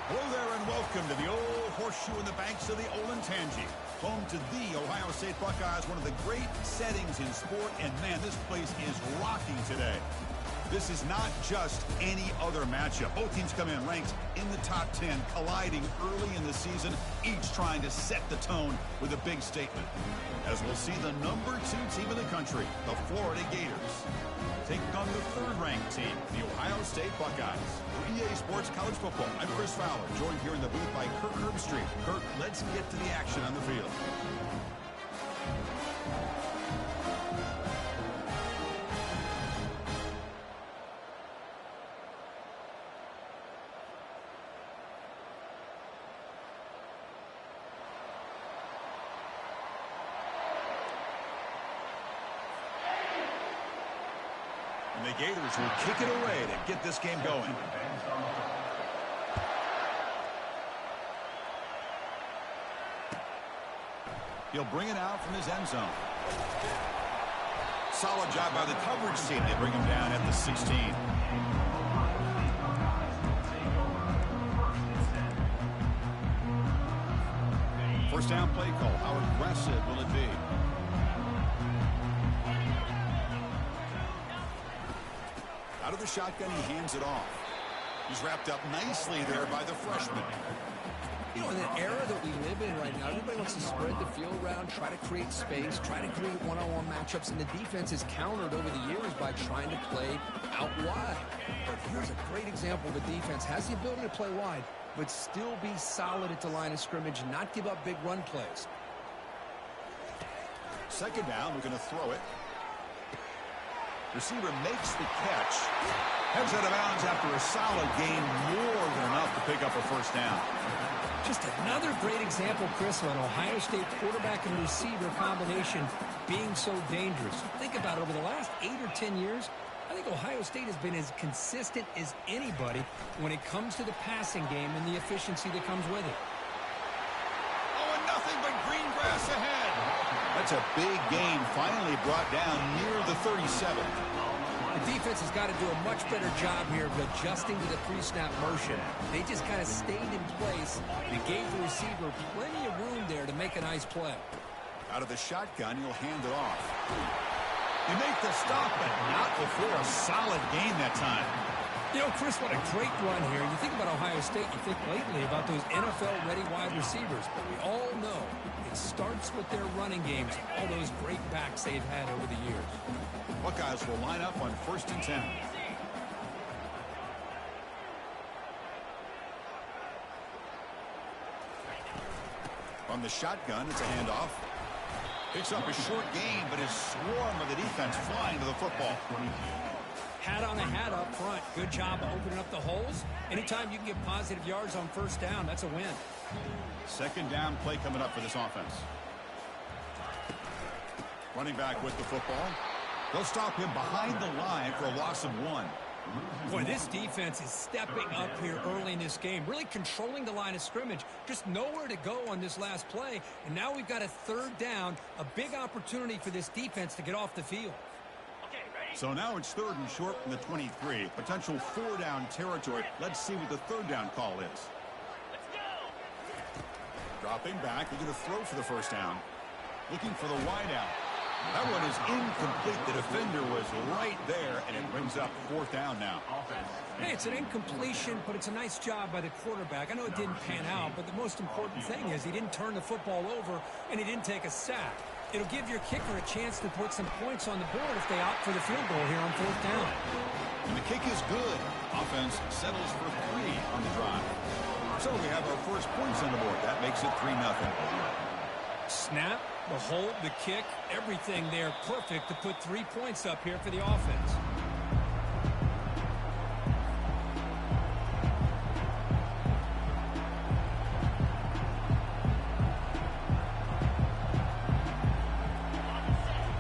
Hello there and welcome to the old horseshoe in the banks of the Olentangy. Home to the Ohio State Buckeyes, one of the great settings in sport. And man, this place is rocking today. This is not just any other matchup. Both teams come in ranked in the top 10, colliding early in the season, each trying to set the tone with a big statement. As we'll see the number 2 team in the country, the Florida Gators, taking on the third-ranked team, the Ohio State Buckeyes. For EA Sports College Football, I'm Chris Fowler, joined here in the booth by Kirk Herbstreit. Kirk, let's get to the action on the field. And the Gators will kick it away to get this game going. He'll bring it out from his end zone. Solid job by the coverage team. They bring him down at the 16. First down play call. How aggressive will it be? Out of the shotgun, he hands it off. He's wrapped up nicely there by the freshman. You know, in the era that we live in right now, everybody wants to spread the field around, try to create space, try to create one-on-one matchups, and the defense is countered over the years by trying to play out wide. But here's a great example of a defense has the ability to play wide, but still be solid at the line of scrimmage, not give up big run plays. Second down, we're going to throw it. Receiver makes the catch. Heads out of bounds after a solid gain, more than enough to pick up a first down. Just another great example, Chris, of an Ohio State quarterback and receiver combination being so dangerous. Think about it, over the last 8 or 10 years, I think Ohio State has been as consistent as anybody when it comes to the passing game and the efficiency that comes with it. Oh, and nothing but green grass ahead. That's a big gain, finally brought down near the 37. The defense has got to do a much better job here of adjusting to the pre-snap motion. They just kind of stayed in place and gave the receiver plenty of room there to make a nice play. Out of the shotgun, he'll hand it off. They make the stop, but not before a solid gain that time. You know, Chris, what a great run here. You think about Ohio State, you think lately about those NFL-ready wide receivers, but we all know it starts with their running games, all those great backs they've had over the years. Buckeyes will line up on 1st and 10. From the shotgun, it's a handoff. Picks up a short gain, but is swarmed by the defense flying to the football. Hat on a hat up front. Good job opening up the holes. Anytime you can get positive yards on first down, that's a win. Second down play coming up for this offense. Running back with the football. They'll stop him behind the line for a loss of 1. Boy, this defense is stepping up here early in this game, really controlling the line of scrimmage. Just nowhere to go on this last play, and now we've got a third down, a big opportunity for this defense to get off the field. So now it's 3rd and short from the 23. Potential 4-down territory. Let's see what the third down call is. Dropping back, they're going to throw for the first down. Looking for the wide out. That one is incomplete. The defender was right there, and it brings up 4th down now. Hey, it's an incompletion, but it's a nice job by the quarterback. I know it didn't pan out, but the most important thing is he didn't turn the football over, and he didn't take a sack. It'll give your kicker a chance to put some points on the board if they opt for the field goal here on 4th down. And the kick is good. Offense settles for 3 on the drive. So we have our first points on the board. That makes it 3-0. Snap, the hold, the kick, everything there perfect to put 3 points up here for the offense.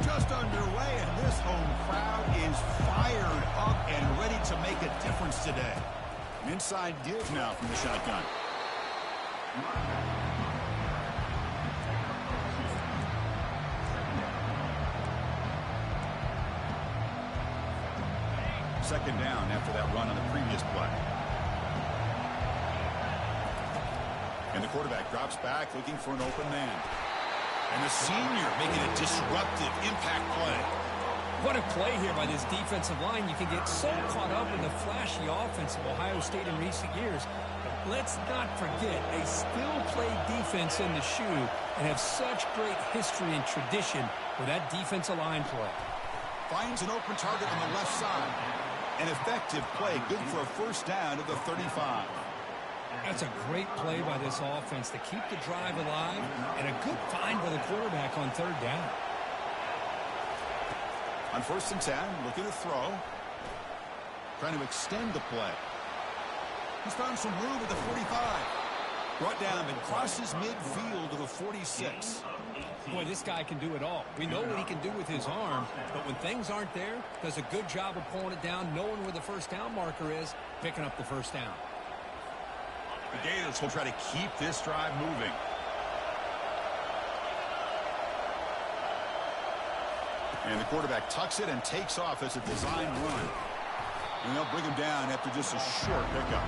Just underway, and this home crowd is fired up and ready to make a difference today. An inside deal now from the shotgun. Second down after that run on the previous play. And the quarterback drops back looking for an open man. And the senior making a disruptive impact play. What a play here by this defensive line. You can get so caught up in the flashy offense of Ohio State in recent years. But let's not forget, they still play defense in the shoe and have such great history and tradition with that defensive line play. Finds an open target on the left side. An effective play, good for a first down at the 35. That's a great play by this offense to keep the drive alive, and a good find by the quarterback on third down. On 1st and 10, looking to throw. Trying to extend the play. He's found some room at the 45. Brought down and crosses midfield to the 46. Boy, this guy can do it all. We know what he can do with his arm, but when things aren't there, does a good job of pulling it down, knowing where the first down marker is, picking up the first down. The Gators will try to keep this drive moving. And the quarterback tucks it and takes off as a design run. And they'll bring him down after just a short pickup.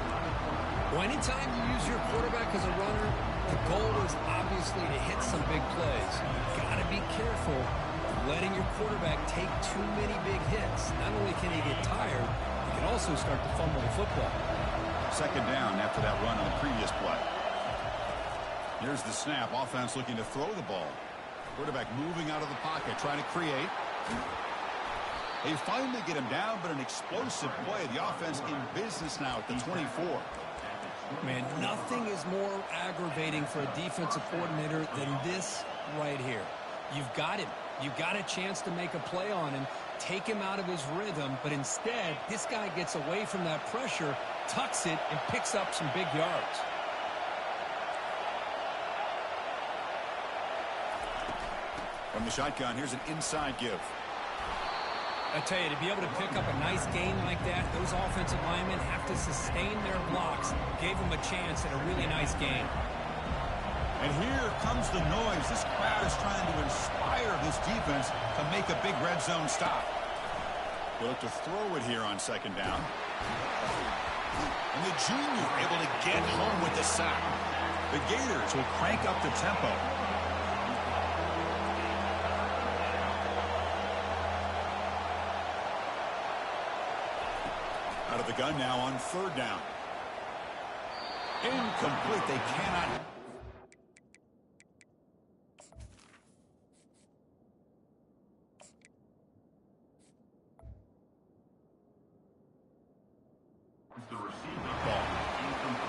Well, anytime you use your quarterback as a runner, the goal is obviously to hit some big plays. You've got to be careful of letting your quarterback take too many big hits. Not only can he get tired, he can also start to fumble the football. Second down after that run on the previous play. Here's the snap. Offense looking to throw the ball. Quarterback moving out of the pocket, trying to create. They finally get him down, but an explosive play. The offense in business now at the 24. Man, nothing is more aggravating for a defensive coordinator than this right here. You've got him. You've got a chance to make a play on him, take him out of his rhythm, but instead, this guy gets away from that pressure, tucks it, and picks up some big yards. From the shotgun, here's an inside give. I tell you, to be able to pick up a nice gain like that, those offensive linemen have to sustain their blocks. Gave them a chance at a really nice gain. And here comes the noise. This crowd is trying to inspire this defense to make a big red zone stop. They look to throw it here on second down. And the junior able to get home with the sack. The Gators will crank up the tempo. Out of the gun now on third down. Incomplete. They cannot.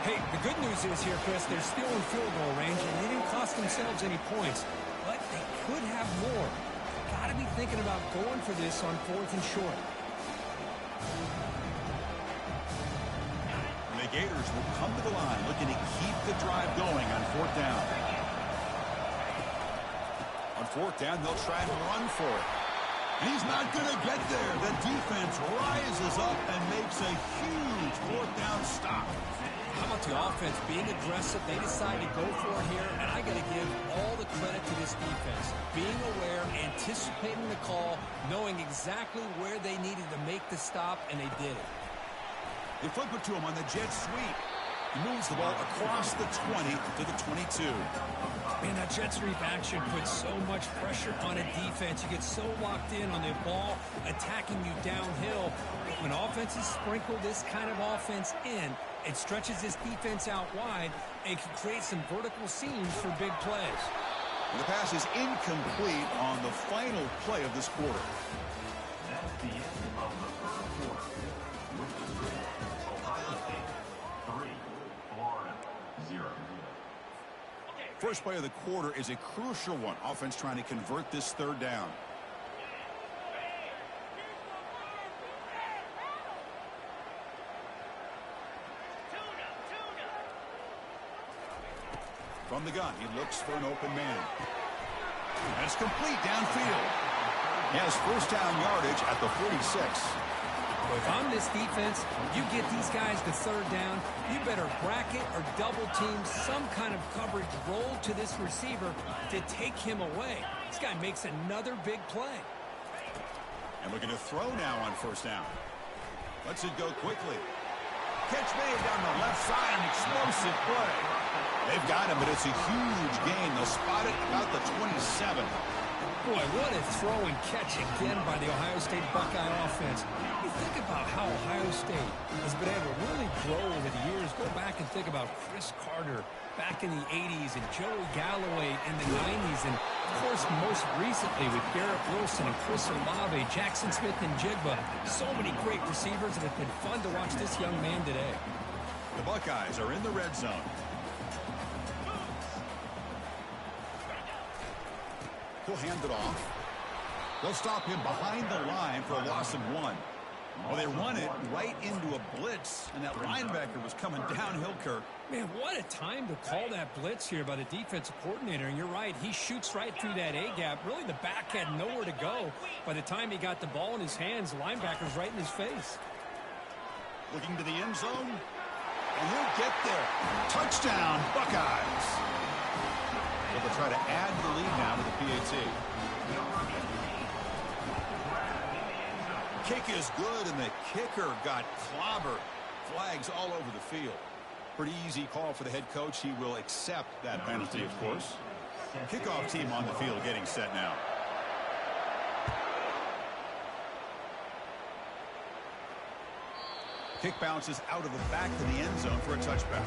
Hey, the good news is here, Chris, they're still in field goal range, and they didn't cost themselves any points, but they could have more. Got to be thinking about going for this on 4th and short. The Gators will come to the line looking to keep the drive going on 4th down. On 4th down, they'll try and run for it. He's not going to get there. The defense rises up and makes a huge 4th down stop. How about the offense being aggressive? They decide to go for it here, and I got to give all the credit to this defense. Being aware, anticipating the call, knowing exactly where they needed to make the stop, and they did it. They flip it to him on the jet sweep. He moves the ball across the 20 to the 22. Man, that jet sweep action puts so much pressure on a defense. You get so locked in on the ball attacking you downhill. When offenses sprinkle this kind of offense in, it stretches this defense out wide and can create some vertical seams for big plays. And the pass is incomplete on the final play of this quarter. That's the end of the first quarter. Ohio State 3, Florida 0. First play of the quarter is a crucial one. Offense trying to convert this third down. From the gun, he looks for an open man. And it's complete downfield. He has first down yardage at the 46. Well, if I'm this defense, you get these guys to third down, you better bracket or double team some kind of coverage roll to this receiver to take him away. This guy makes another big play. And looking to throw now on first down. Lets it go quickly. Catch made down the left side, an explosive play. They've got him, but it's a huge gain. They'll spot it about the 27. Boy, what a throw and catch again by the Ohio State Buckeye offense. You think about how Ohio State has been able to really grow over the years. Go back and think about Chris Carter back in the 80s and Joey Galloway in the 90s. And, of course, most recently with Garrett Wilson and Chris Olave, Jackson Smith and Jigba. So many great receivers, and it's been fun to watch this young man today. The Buckeyes are in the red zone. He'll hand it off. They'll stop him behind the line for a loss of 1. Well, they run it right into a blitz, and that linebacker was coming downhill, Kirk. Man, what a time to call that blitz here by the defensive coordinator. And you're right, he shoots right through that A-gap. Really, the back had nowhere to go. By the time he got the ball in his hands, the linebacker's right in his face. Looking to the end zone, and he'll get there. Touchdown, Buckeyes. Well, they'll try to add the lead now to the PAT. Kick is good, and the kicker got clobbered. Flags all over the field. Pretty easy call for the head coach. He will accept that penalty, of course. Kickoff team on the field getting set now. Kick bounces out of the back to the end zone for a touchback.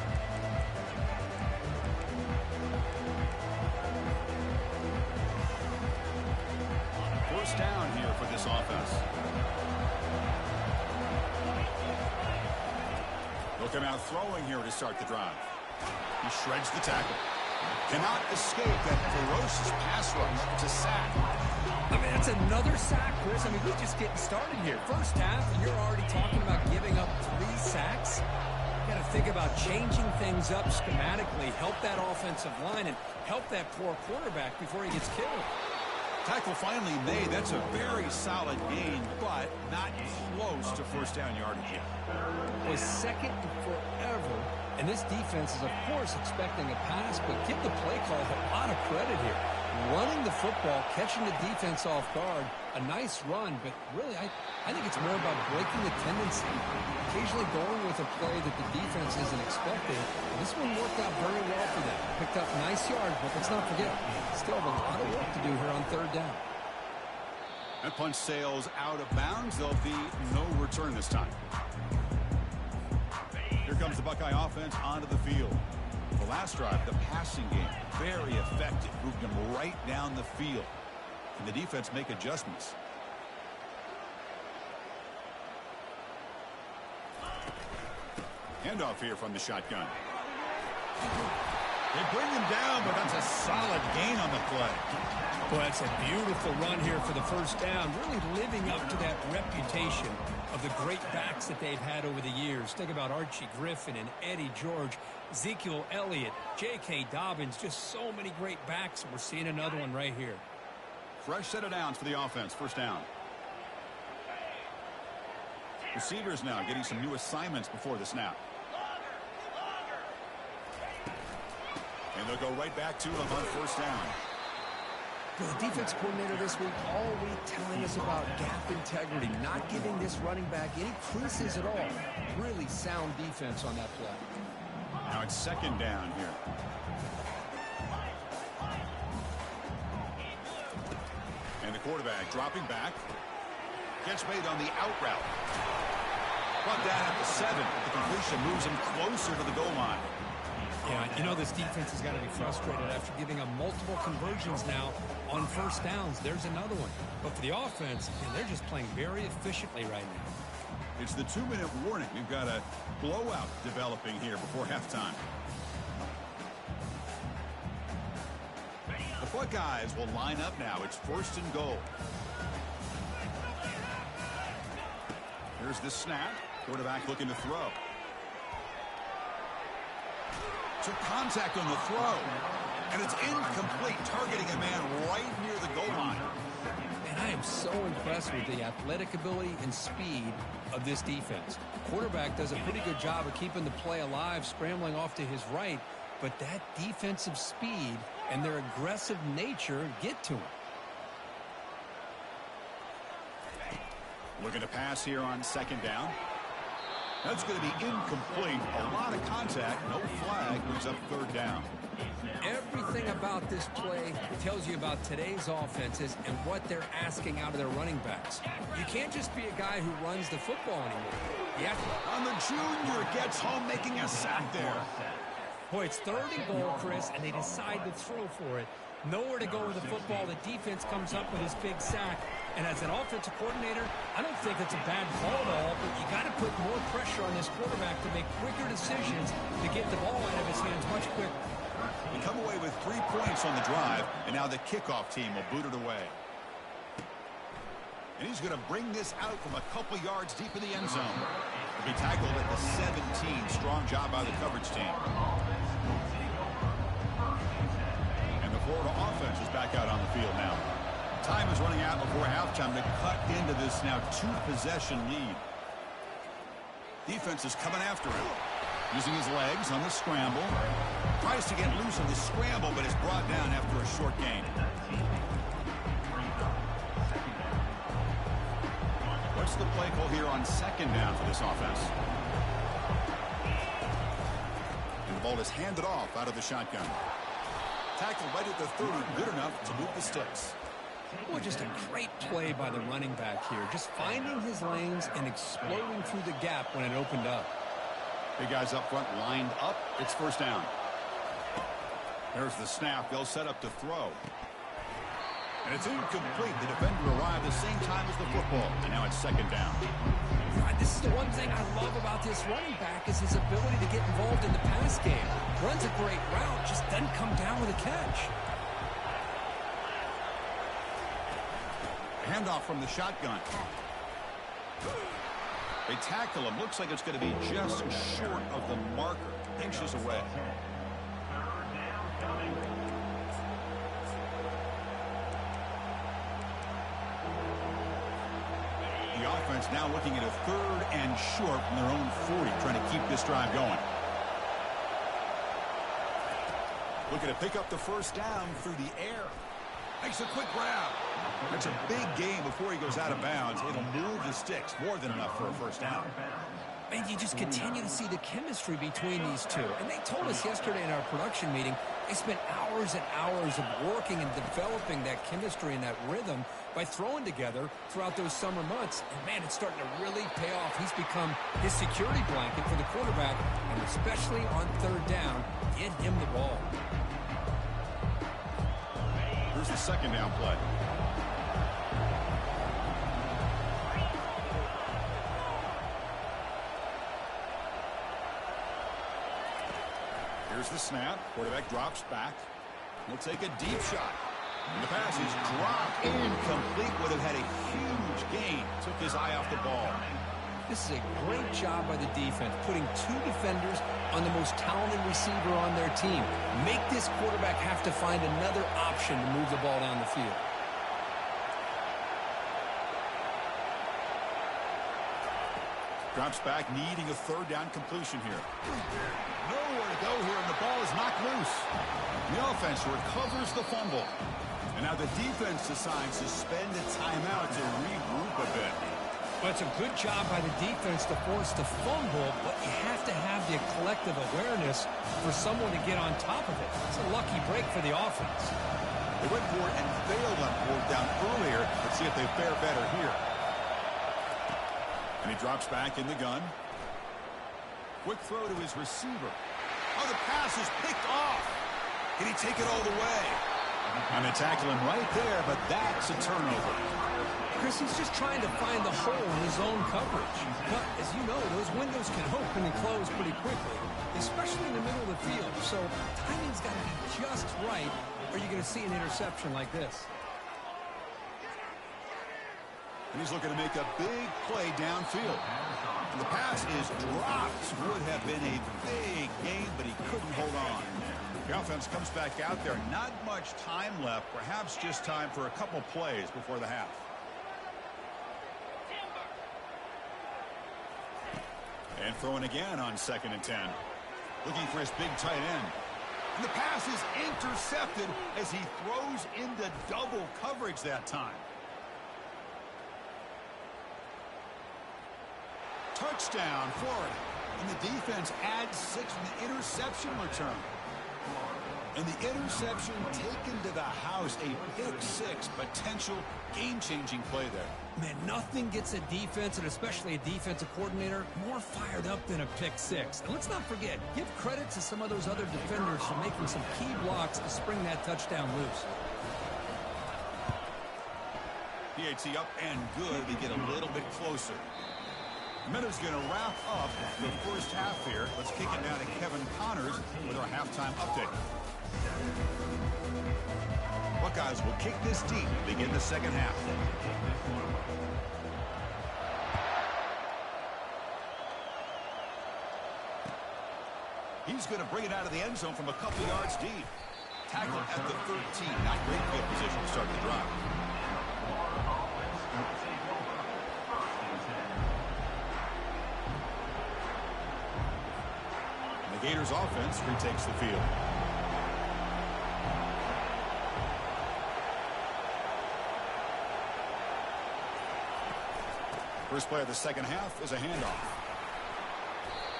First down here for this offense. They'll come out throwing here to start the drive. He shreds the tackle. Cannot escape that ferocious pass rush. It's a sack. I mean, that's another sack, Chris. I mean, we're just getting started here. First half, and you're already talking about giving up 3 sacks. You got to think about changing things up schematically, help that offensive line, and help that poor quarterback before he gets killed. Tackle finally made. That's a very solid gain, but not close to first down yardage yet. Was second in forever, and this defense is, of course, expecting a pass, but give the play call a lot of credit here. Running the football, catching the defense off guard, a nice run, but really, I think it's more about breaking the tendency, occasionally going with a play that the defense isn't expecting. And this one worked out very well for them. Picked up nice yards, but let's not forget, still have a lot of work to do here on third down. That punch sails out of bounds. There'll be no return this time. Here comes the Buckeye offense onto the field. The last drive, the passing game, very effective. Moved them right down the field. Can the defense make adjustments? Handoff here from the shotgun. They bring him down, but that's a solid gain on the play. Boy, that's a beautiful run here for the first down, really living up to that reputation of the great backs that they've had over the years. Think about Archie Griffin and Eddie George, Ezekiel Elliott, J.K. Dobbins, just so many great backs, and we're seeing another one right here. Fresh set of downs for the offense, first down. Receivers now getting some new assignments before the snap. And they'll go right back to him on first down. The defense coordinator this week all week telling us about gap integrity, not giving this running back any creases at all. Really sound defense on that play. Now it's second down here. And the quarterback dropping back. Gets made on the out route. Brought down at the 7. The completion moves him closer to the goal line. Yeah, you know this defense has got to be frustrated after giving up multiple conversions now on first downs. There's another one. But for the offense, they're just playing very efficiently right now. It's the 2-minute warning. We've got a blowout developing here before halftime. The Buckeyes will line up now. It's first and goal. Here's the snap. Quarterback looking to throw. Took contact on the throw. And it's incomplete, targeting a man right near the goal line. And I am so impressed with the athletic ability and speed of this defense. The quarterback does a pretty good job of keeping the play alive, scrambling off to his right. But that defensive speed and their aggressive nature get to him. Looking to pass here on second down. That's going to be incomplete. A lot of contact, no flag, brings up third down. Everything about this play tells you about today's offenses and what they're asking out of their running backs. You can't just be a guy who runs the football anymore. Yeah. On the junior, gets home making a sack there. Boy, it's 3rd and goal, Chris, and they decide to throw for it. Nowhere to go with the football. The defense comes up with this big sack. And as an offensive coordinator, I don't think it's a bad call at all, but you got to put more pressure on this quarterback to make quicker decisions to get the ball out of his hands much quicker. We come away with 3 points on the drive, and now the kickoff team will boot it away. And he's going to bring this out from a couple yards deep in the end zone. He'll be tackled at the 17. Strong job by the coverage team. And the Florida offense is back out on the field now. Time is running out before halftime to cut into this now 2-possession lead. Defense is coming after him. Using his legs on the scramble. Tries to get loose on the scramble, but is brought down after a short gain. What's the play call here on 2nd down for this offense? And the ball is handed off out of the shotgun. Tackled right at the 30, good enough to move the sticks. Boy, just a great play by the running back here. Just finding his lanes and exploding through the gap when it opened up. Big guys up front lined up. It's 1st down. There's the snap. They'll set up to throw. And it's incomplete. The defender arrived the same time as the football. And now it's 2nd down. This is the one thing I love about this running back is his ability to get involved in the pass game. Runs a great route, just doesn't come down with a catch. Handoff from the shotgun. They tackle him. Looks like it's going to be just short of the marker. Inches away. The offense now looking at a 3rd and short from their own 40, trying to keep this drive going. Looking to pick up the 1st down through the air. Makes a quick grab. That's a big gain before he goes out of bounds. It'll move the sticks. More than enough for a 1st down. And you just continue to see the chemistry between these two. And they told us yesterday in our production meeting, they spent hours and hours of working and developing that chemistry and that rhythm by throwing together throughout those summer months. And, man, it's starting to really pay off. He's become his security blanket for the quarterback, and especially on 3rd down, get him the ball. Here's the 2nd down play. Here's the snap. Quarterback drops back. He'll take a deep shot. And the pass is dropped. Incomplete. Would have had a huge gain. Took his eye off the ball. This is a great job by the defense, putting 2 defenders on the most talented receiver on their team. Make this quarterback have to find another option to move the ball down the field. Drops back, needing a 3rd down completion here. Nowhere to go here, and the ball is knocked loose. The offense recovers the fumble. And now the defense decides to spend a timeout to regroup a bit. Well, it's a good job by the defense to force the fumble, but you have to have the collective awareness for someone to get on top of it. It's a lucky break for the offense. They went for it and failed on 4th down earlier. Let's see if they fare better here. And he drops back in the gun. Quick throw to his receiver. Oh, the pass is picked off. Can he take it all the way? And they tackle him right there, but that's a turnover. Chris, he's just trying to find the hole in his own coverage. But, as you know, those windows can open and close pretty quickly, especially in the middle of the field. So timing's got to be just right, or you're going to see an interception like this. And he's looking to make a big play downfield. And the pass is dropped. Would have been a big gain, but he couldn't hold on. The offense comes back out there. Not much time left. Perhaps just time for a couple plays before the half. And throwing again on 2nd and 10. Looking for his big tight end. And the pass is intercepted as he throws into double coverage that time. Touchdown, Florida. And the defense adds 6 from the interception return. And the interception taken to the house, a pick-6 potential game-changing play there. Man, nothing gets a defense, and especially a defensive coordinator, more fired up than a pick-6. And let's not forget, give credit to some of those other defenders for making some key blocks to spring that touchdown loose. PAT up and good to get a little bit closer. Minute's going to wrap up the first half here. Let's kick it down to Kevin Connors with our halftime update. Buckeyes will kick this deep to begin the second half. He's going to bring it out of the end zone from a couple yards deep. Tackle at the 13. Not great field position to start the drive. The Gators offense retakes the field. First play of the second half is a handoff.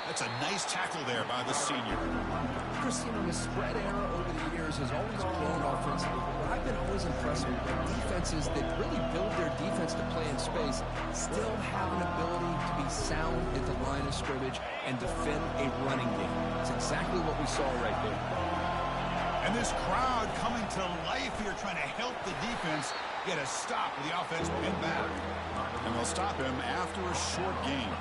That's a nice tackle there by the senior. Chris, the spread era over the years has always grown offensively. But I've been always impressed with defenses that really build their defense to play in space, still have an ability to be sound at the line of scrimmage and defend a running game. It's exactly what we saw right there. And this crowd coming to life here, trying to help the defense get a stop with the offense pinned back. And they'll stop him after a short game.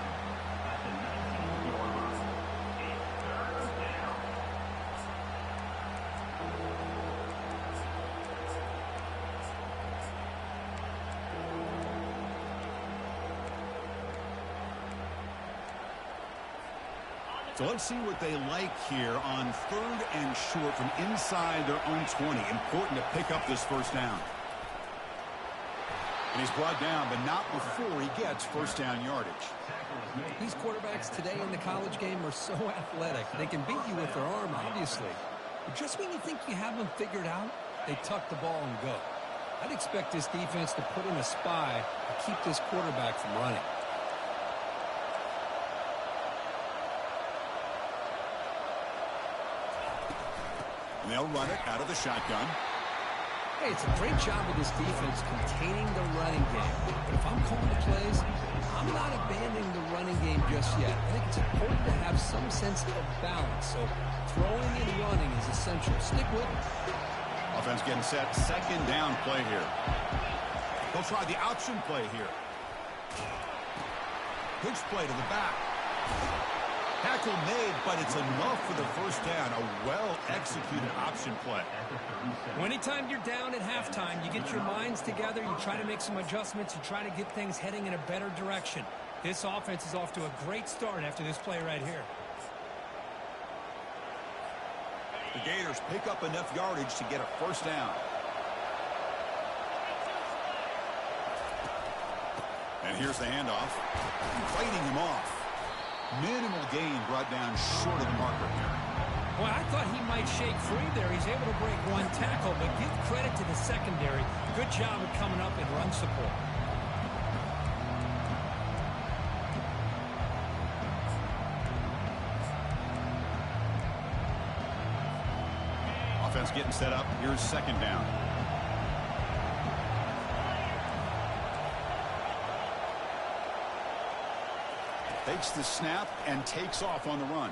So let's see what they like here on 3rd and short from inside their own 20. Important to pick up this first down. And he's brought down, but not before he gets first down yardage. These quarterbacks today in the college game are so athletic. They can beat you with their arm, obviously. But just when you think you have them figured out, they tuck the ball and go. I'd expect this defense to put in a spy to keep this quarterback from running. And they'll run it out of the shotgun. Hey, it's a great job of this defense containing the running game. But if I'm calling the plays, I'm not abandoning the running game just yet. I think it's important to have some sense of balance. So throwing and running is essential. Stick with it. Offense getting set. Second down play here. They'll try the option play here. Pitch play to the back. Tackle made, but it's enough for the first down. A well-executed option play. Well, anytime you're down at halftime, you get your minds together, you try to make some adjustments, you try to get things heading in a better direction. This offense is off to a great start after this play right here. The Gators pick up enough yardage to get a first down. And here's the handoff. Fighting him off. Minimal gain brought down short of the marker here. Well, I thought he might shake free there. He's able to break one tackle, but give credit to the secondary. Good job of coming up in run support. Offense getting set up. Here's second down. Takes the snap and takes off on the run.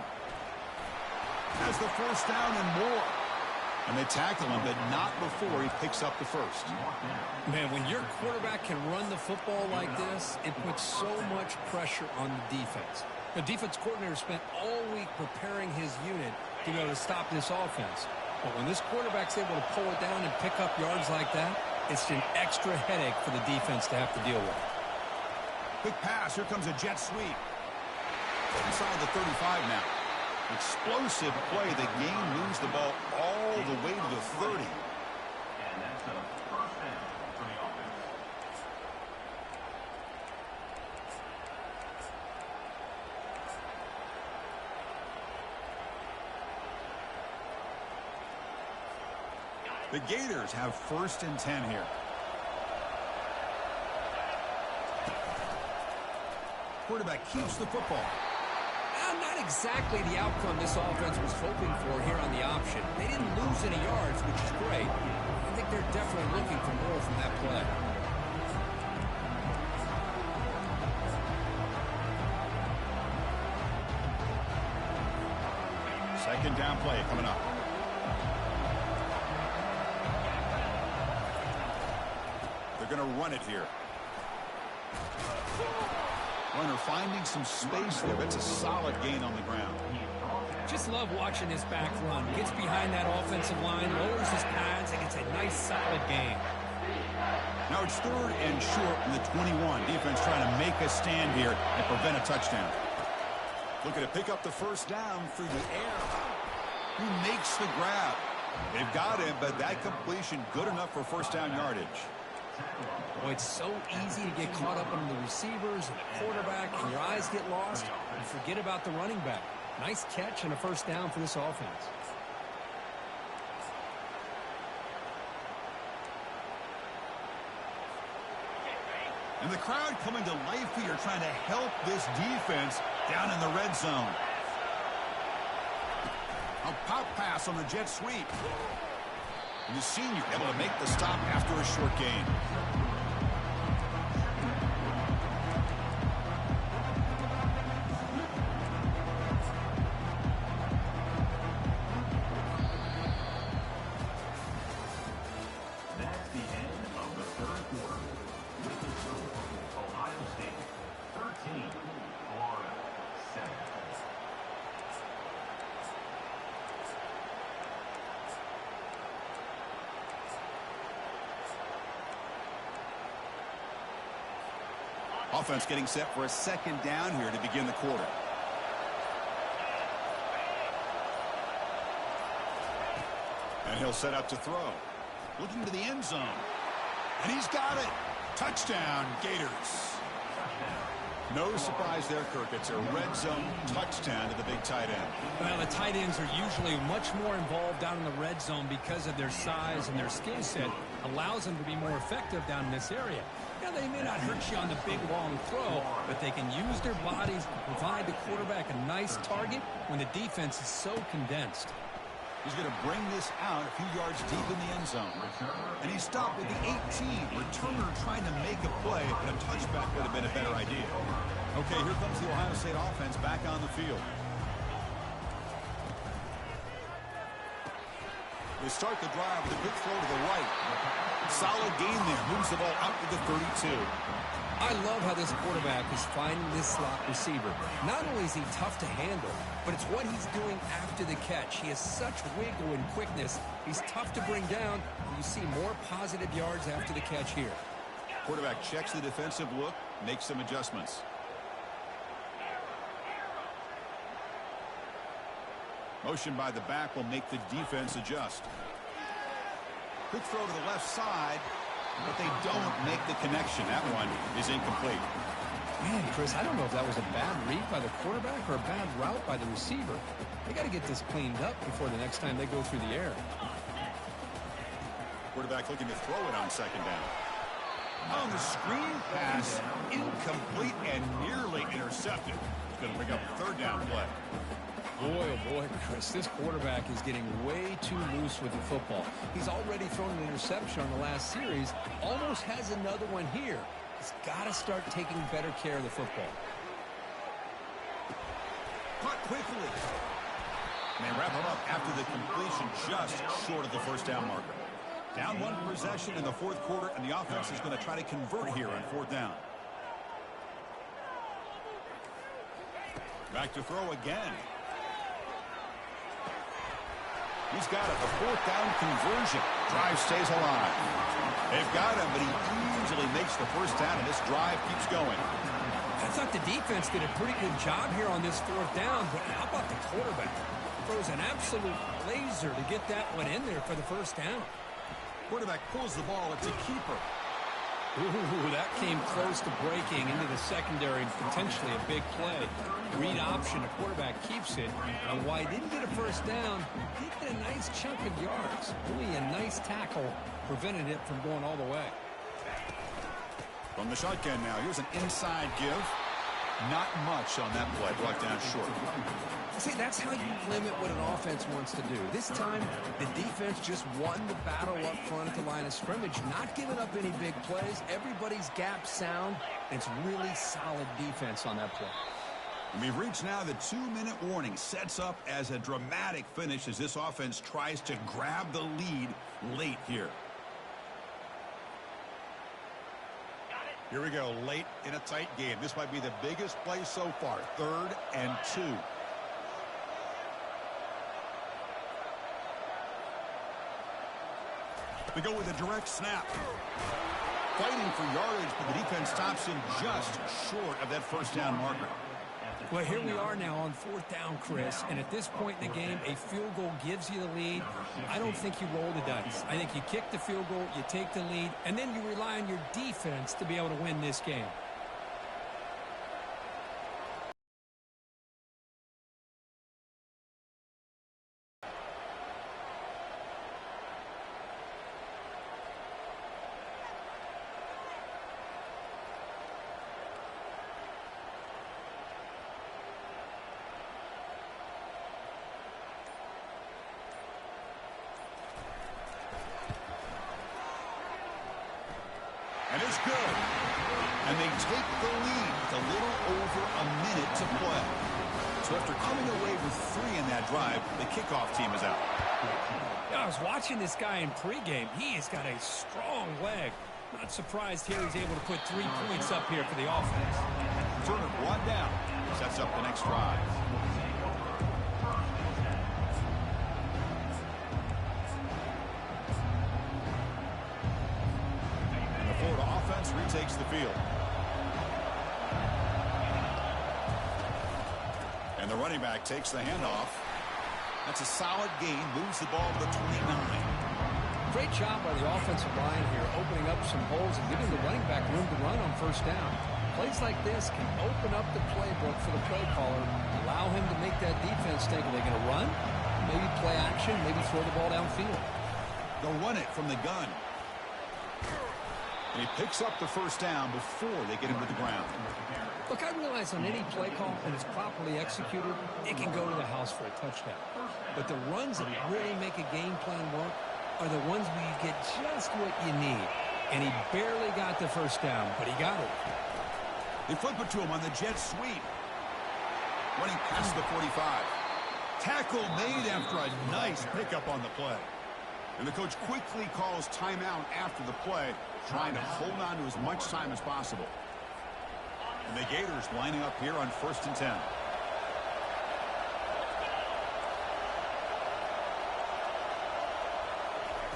Has the first down and more. And they tackle him, but not before he picks up the first. Man, when your quarterback can run the football like this, it puts so much pressure on the defense. The defense coordinator spent all week preparing his unit to be able to stop this offense. But when this quarterback's able to pull it down and pick up yards like that, it's an extra headache for the defense to have to deal with. Quick pass. Here comes a jet sweep. Inside the 35 now. Explosive play. The game moves the ball all the way to the 30. And that's a first down for the offense. The Gators have first and 10 here. quarterback keeps the football. Not exactly the outcome this offense was hoping for here on the option. They didn't lose any yards, which is great. I think they're definitely looking for more from that play. Second down play coming up. They're going to run it here. Runner finding some space there. It's a solid gain on the ground. Just love watching this back run. Gets behind that offensive line, lowers his pads, and gets a nice solid gain. Now it's third and short from the 21. Defense trying to make a stand here and prevent a touchdown. Looking to pick up the first down through the air. Who makes the grab? They've got him, but that completion good enough for first down yardage. Boy, it's so easy to get caught up on the receivers and the quarterback, and your eyes get lost, and forget about the running back. Nice catch and a first down for this offense. And the crowd coming to life here, trying to help this defense down in the red zone. A pop pass on the jet sweep. And the senior able to make the stop after a short gain. That's the end of the third quarter. With the score, Ohio State 13, Florida 7. Offense getting set for a second down here to begin the quarter. And he'll set up to throw. Looking to the end zone. And he's got it. Touchdown, Gators. No surprise there, Kirk. It's a red zone touchdown to the big tight end. Well, the tight ends are usually much more involved down in the red zone because of their size and their skill set allows them to be more effective down in this area. Now, they may not hurt you on the big, long throw, but they can use their bodies to provide the quarterback a nice target when the defense is so condensed. He's going to bring this out a few yards deep in the end zone. And he stopped with the 18. Returner trying to make a play, but a touchback would have been a better idea. Okay, here comes the Ohio State offense back on the field. They start the drive with a good throw to the right. Solid gain there. Moves the ball up to the 32. I love how this quarterback is finding this slot receiver. Not only is he tough to handle, but it's what he's doing after the catch. He has such wiggle and quickness. He's tough to bring down, and you see more positive yards after the catch here. Quarterback checks the defensive look, makes some adjustments. Motion by the back will make the defense adjust. Quick throw to the left side, but they don't make the connection. That one is incomplete. Man, Chris, I don't know if that was a bad read by the quarterback or a bad route by the receiver. They got to get this cleaned up before the next time they go through the air. Quarterback looking to throw it on second down. On the screen pass, incomplete and nearly intercepted. It's going to bring up a third down play. Boy, oh boy, Chris, this quarterback is getting way too loose with the football. He's already thrown an interception on the last series, almost has another one here. He's got to start taking better care of the football. Caught quickly. And they wrap it up after the completion just short of the first down marker. Down one possession in the fourth quarter, and the offense is going to try to convert here on fourth down. Back to throw again. He's got it. The fourth down conversion. Drive stays alive. They've got him, but he easily makes the first down, and this drive keeps going. I thought the defense did a pretty good job here on this fourth down, but how about the quarterback? Throws an absolute laser to get that one in there for the first down. Quarterback pulls the ball. It's a keeper. Ooh, that came close to breaking into the secondary, potentially a big play. Read option, a quarterback keeps it. And while he didn't get a first down, he did get a nice chunk of yards. Really a nice tackle prevented it from going all the way. From the shotgun now, here's an inside give. Not much on that play, brought down short. See, that's how you limit what an offense wants to do. This time, the defense just won the battle up front at the line of scrimmage, not giving up any big plays. Everybody's gap sound, and it's really solid defense on that play. We've reached now the 2-minute warning. Sets up as a dramatic finish as this offense tries to grab the lead late here. Here we go, late in a tight game. This might be the biggest play so far. 3rd and 2. They go with a direct snap. Fighting for yardage, but the defense stops him just short of that first down marker. Well, here we are now on 4th down, Chris, and at this point in the game, a field goal gives you the lead. I don't think you roll the dice. I think you kick the field goal, you take the lead, and then you rely on your defense to be able to win this game. And it's good. And they take the lead with a little over a minute to play. So after coming away with 3 in that drive, the kickoff team is out. Yeah, I was watching this guy in pregame. He has got a strong leg. Not surprised here he's able to put 3 points up here for the offense. Turn it 1 down. Sets up the next drive. Retakes the field. And the running back takes the handoff. That's a solid gain. Moves the ball to the 29. Great job by the offensive line here, opening up some holes and giving the running back room to run on 1st down. Plays like this can open up the playbook for the play caller, allow him to make that defense think, are they going to run? Maybe play action, maybe throw the ball downfield. They'll run it from the gun. And he picks up the 1st down before they get him to the ground. Look, I realize on any play call, when it's properly executed, it can go to the house for a touchdown. But the runs that really make a game plan work are the ones where you get just what you need. And he barely got the 1st down, but he got it. They flip it to him on the jet sweep. Running past the 45. Tackle made after a nice pickup on the play. And the coach quickly calls timeout after the play, trying to hold on to as much time as possible. And the Gators lining up here on 1st and 10.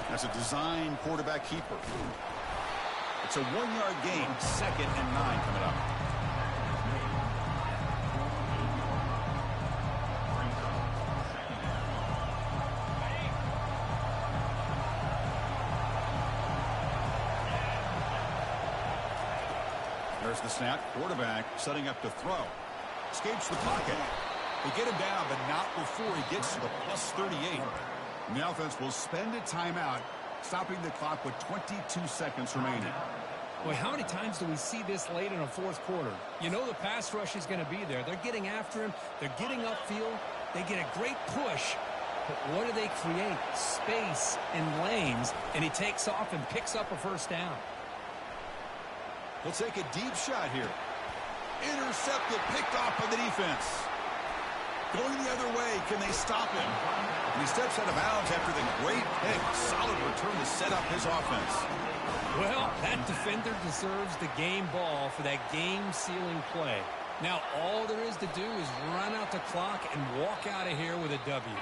That's a design quarterback keeper. It's a 1-yard gain, 2nd and 9 coming up. There's the snap. Quarterback setting up to throw. Escapes the pocket. They get him down, but not before he gets to the plus 38. And the offense will spend a timeout, stopping the clock with 22 seconds remaining. Boy, how many times do we see this late in a 4th quarter? You know the pass rush is going to be there. They're getting after him. They're getting upfield. They get a great push. But what do they create? Space and lanes. And he takes off and picks up a 1st down. We'll take a deep shot here. Intercepted, picked off by the defense. Going the other way, can they stop him? And he steps out of bounds after the great pick. Solid return to set up his offense. Well, that defender deserves the game ball for that game-sealing play. Now, all there is to do is run out the clock and walk out of here with a W.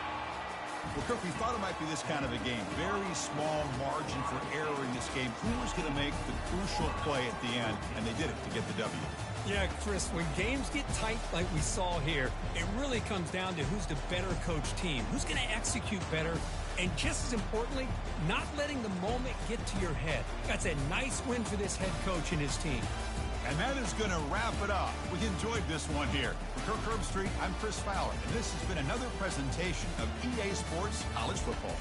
Well, Kirk, we thought it might be this kind of a game. Very small margin for error in this game. Who was going to make the crucial play at the end? And they did it to get the W. Yeah, Chris, when games get tight like we saw here, it really comes down to who's the better coach team. Who's going to execute better? And just as importantly, not letting the moment get to your head. That's a nice win for this head coach and his team. And that is going to wrap it up. We enjoyed this one here. For Kirk Herbstreit, I'm Chris Fowler, and this has been another presentation of EA Sports College Football.